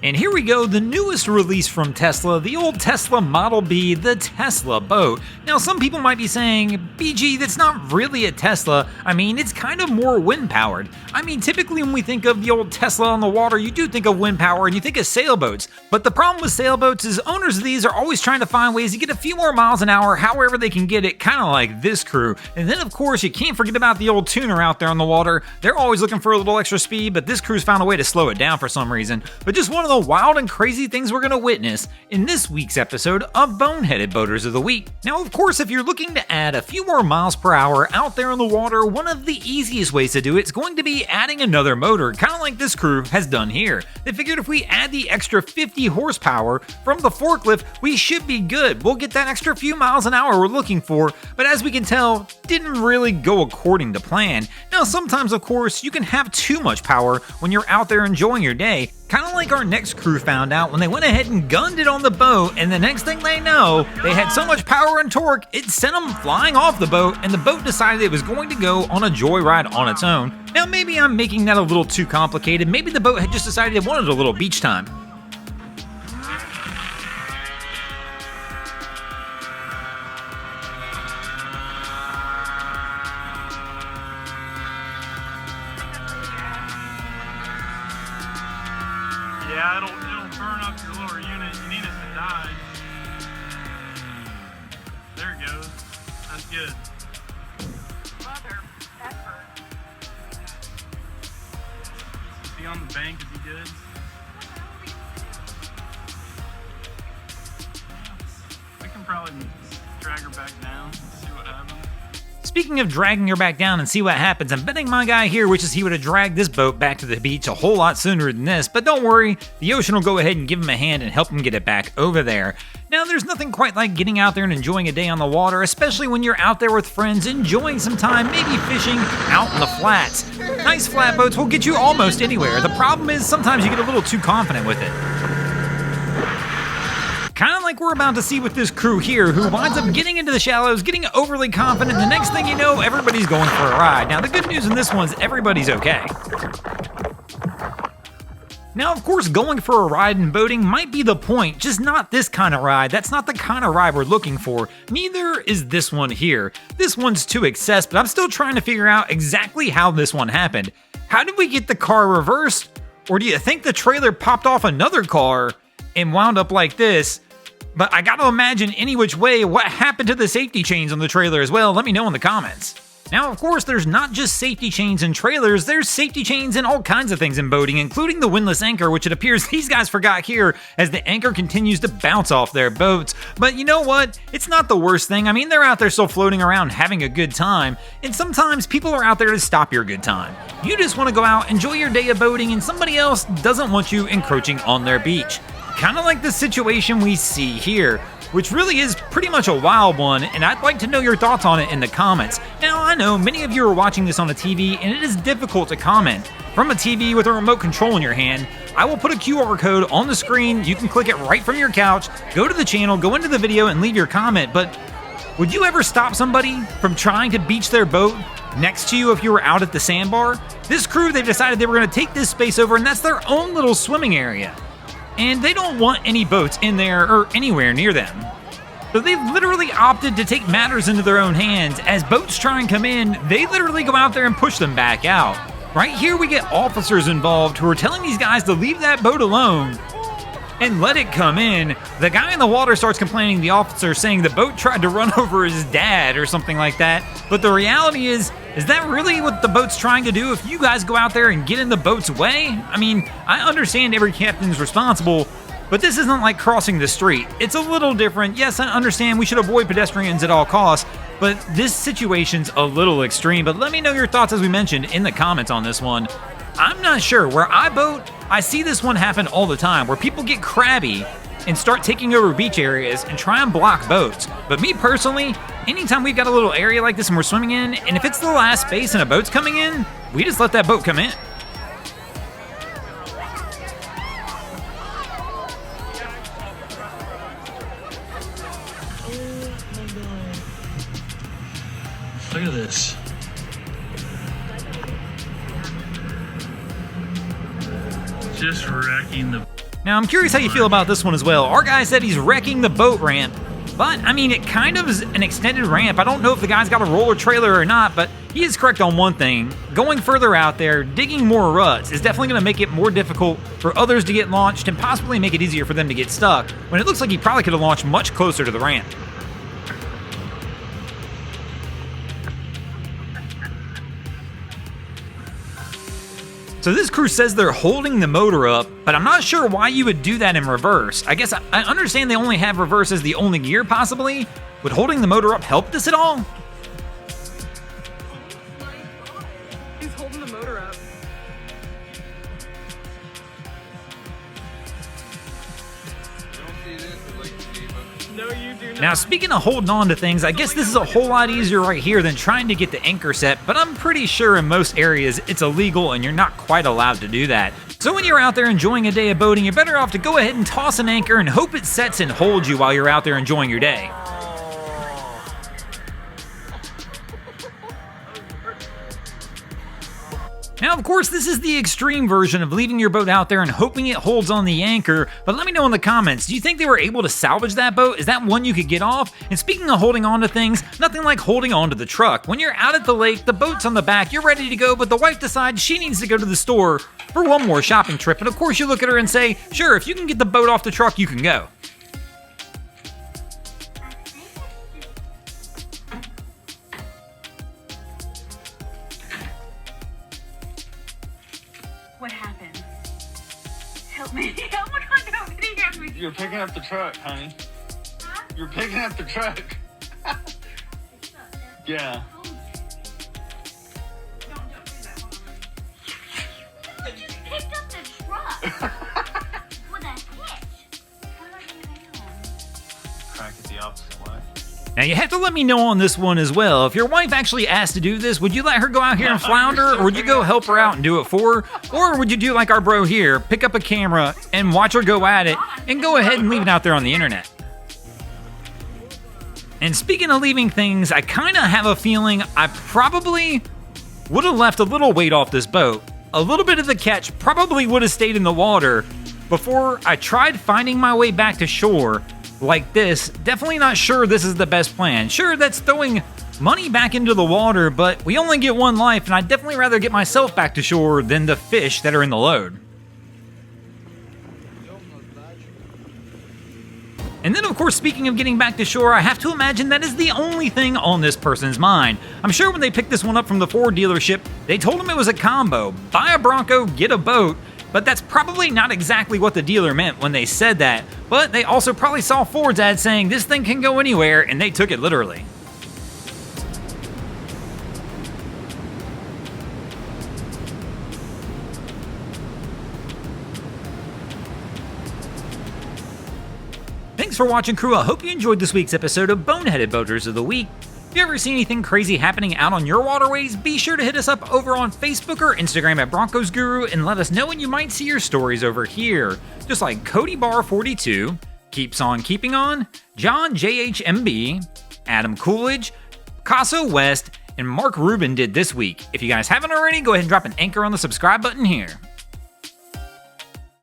And here we go, the newest release from Tesla, the old Tesla Model B, the Tesla boat. Now some people might be saying, BG, that's not really a Tesla. I mean, it's kind of more wind powered. I mean, typically when we think of the old Tesla on the water, you do think of wind power and you think of sailboats. But the problem with sailboats is owners of these are always trying to find ways to get a few more miles an hour, however they can get it, kind of like this crew. And then of course, you can't forget about the old tuner out there on the water. They're always looking for a little extra speed, but this crew's found a way to slow it down for some reason. But just one of the wild and crazy things we're going to witness in this week's episode of Boneheaded Boaters of the Week. Now, of course, if you're looking to add a few more miles per hour out there on the water, one of the easiest ways to do it is going to be adding another motor, kind of like this crew has done here. They figured if we add the extra 50 horsepower from the forklift, we should be good. We'll get that extra few miles an hour we're looking for, but as we can tell, didn't really go according to plan. Now, sometimes, of course, you can have too much power when you're out there enjoying your day, kind of like our next crew found out when they went ahead and gunned it on the boat, and the next thing they know, they had so much power and torque, it sent them flying off the boat, and the boat decided it was going to go on a joyride on its own. Now, maybe I'm making that a little too complicated. Maybe the boat had just decided it wanted a little beach time. Yeah, it'll burn up your lower unit. You need it to die. There it goes. That's good. Mother effort. Is he on the bank? Is he good? We can probably drag her back down, see what happens. Speaking of dragging her back down and see what happens, I'm betting my guy here wishes he would have dragged this boat back to the beach a whole lot sooner than this, but don't worry, the ocean will go ahead and give him a hand and help him get it back over there. Now, there's nothing quite like getting out there and enjoying a day on the water, especially when you're out there with friends, enjoying some time, maybe fishing out in the flats. Nice flat boats will get you almost anywhere. The problem is sometimes you get a little too confident with it. Kind of like we're about to see with this crew here, who winds up getting into the shallows, getting overly confident, the next thing you know, everybody's going for a ride. Now, the good news in this one is everybody's okay. Now, of course, going for a ride in boating might be the point, just not this kind of ride. That's not the kind of ride we're looking for. Neither is this one here. This one's to excess, but I'm still trying to figure out exactly how this one happened. How did we get the car reversed? Or do you think the trailer popped off another car and wound up like this? But I gotta imagine any which way, what happened to the safety chains on the trailer as well? Let me know in the comments. Now, of course, there's not just safety chains in trailers, there's safety chains in all kinds of things in boating, including the windlass anchor, which it appears these guys forgot here as the anchor continues to bounce off their boats. But you know what? It's not the worst thing. I mean, they're out there still floating around having a good time, and sometimes people are out there to stop your good time. You just want to go out, enjoy your day of boating, and somebody else doesn't want you encroaching on their beach. Kind of like the situation we see here, which really is pretty much a wild one, and I'd like to know your thoughts on it in the comments. Now, I know many of you are watching this on a TV, and it is difficult to comment. From a TV with a remote control in your hand, I will put a QR code on the screen. You can click it right from your couch, go to the channel, go into the video, and leave your comment. But would you ever stop somebody from trying to beach their boat next to you if you were out at the sandbar? This crew, they've decided they were going to take this space over, and that's their own little swimming area. And they don't want any boats in there or anywhere near them. So they've literally opted to take matters into their own hands. As boats try and come in, they literally go out there and push them back out. Right here we get officers involved who are telling these guys to leave that boat alone and let it come in. The guy in the water starts complaining to the officer, saying the boat tried to run over his dad or something like that. But the reality is that really what the boat's trying to do if you guys go out there and get in the boat's way? I mean, I understand every captain's responsible, but this isn't like crossing the street. It's a little different. Yes, I understand we should avoid pedestrians at all costs, but this situation's a little extreme. But let me know your thoughts, as we mentioned, in the comments on this one. I'm not sure. Where I boat, I see this one happen all the time, where people get crabby and start taking over beach areas and try and block boats. But me personally, anytime we've got a little area like this and we're swimming in, and if it's the last space and a boat's coming in, we just let that boat come in. Look at this. Just wrecking the Now, I'm curious how you feel about this one as well. Our guy said he's wrecking the boat ramp, but, I mean, it kind of is an extended ramp. I don't know if the guy's got a roller trailer or not, but he is correct on one thing. Going further out there, digging more ruts is definitely going to make it more difficult for others to get launched and possibly make it easier for them to get stuck, when it looks like he probably could have launched much closer to the ramp. So this crew says they're holding the motor up, but I'm not sure why you would do that in reverse. I guess I understand they only have reverse as the only gear, possibly. Would holding the motor up help this at all? He's holding the motor up. No, you do not. Now, speaking of holding on to things, I guess this is a whole lot easier right here than trying to get the anchor set, but I'm pretty sure in most areas it's illegal and you're not quite allowed to do that. So when you're out there enjoying a day of boating, you're better off to go ahead and toss an anchor and hope it sets and holds you while you're out there enjoying your day. Now, of course, this is the extreme version of leaving your boat out there and hoping it holds on the anchor, but let me know in the comments, do you think they were able to salvage that boat? Is that one you could get off? And speaking of holding on to things, nothing like holding on to the truck. When you're out at the lake, the boat's on the back, you're ready to go, but the wife decides she needs to go to the store for one more shopping trip, and of course you look at her and say, sure, if you can get the boat off the truck, you can go. What happened? Help me. Oh my God, nobody help me. You're picking up the truck, honey. Huh? You're picking up the truck. Yeah. Don't do that. You just picked up the truck. With a hitch. How do I get it down? Crack it the opposite way. Now, you have to let me know on this one as well. If your wife actually asked to do this, would you let her go out here and flounder, or would you go help her out and do it for her? Or would you do like our bro here, pick up a camera and watch her go at it, and go ahead and leave it out there on the internet? And speaking of leaving things, I kind of have a feeling I probably would have left a little weight off this boat. A little bit of the catch probably would have stayed in the water before I tried finding my way back to shore. Like this, definitely not sure this is the best plan. Sure, that's throwing money back into the water, but we only get one life, and I'd definitely rather get myself back to shore than the fish that are in the load. And then, of course, speaking of getting back to shore, I have to imagine that is the only thing on this person's mind. I'm sure when they picked this one up from the Ford dealership, they told him it was a combo. Buy a Bronco, get a boat. But that's probably not exactly what the dealer meant when they said that. But they also probably saw Ford's ad saying this thing can go anywhere, and they took it literally. Thanks for watching, crew. I hope you enjoyed this week's episode of Boneheaded Boaters of the Week. If you ever see anything crazy happening out on your waterways, be sure to hit us up over on Facebook or Instagram at Broncos Guru and let us know when you might see your stories over here. Just like Cody Bar 42, Keeps On Keeping On, John JHMB, Adam Coolidge, Picasso West, and Mark Rubin did this week. If you guys haven't already, go ahead and drop an anchor on the subscribe button here.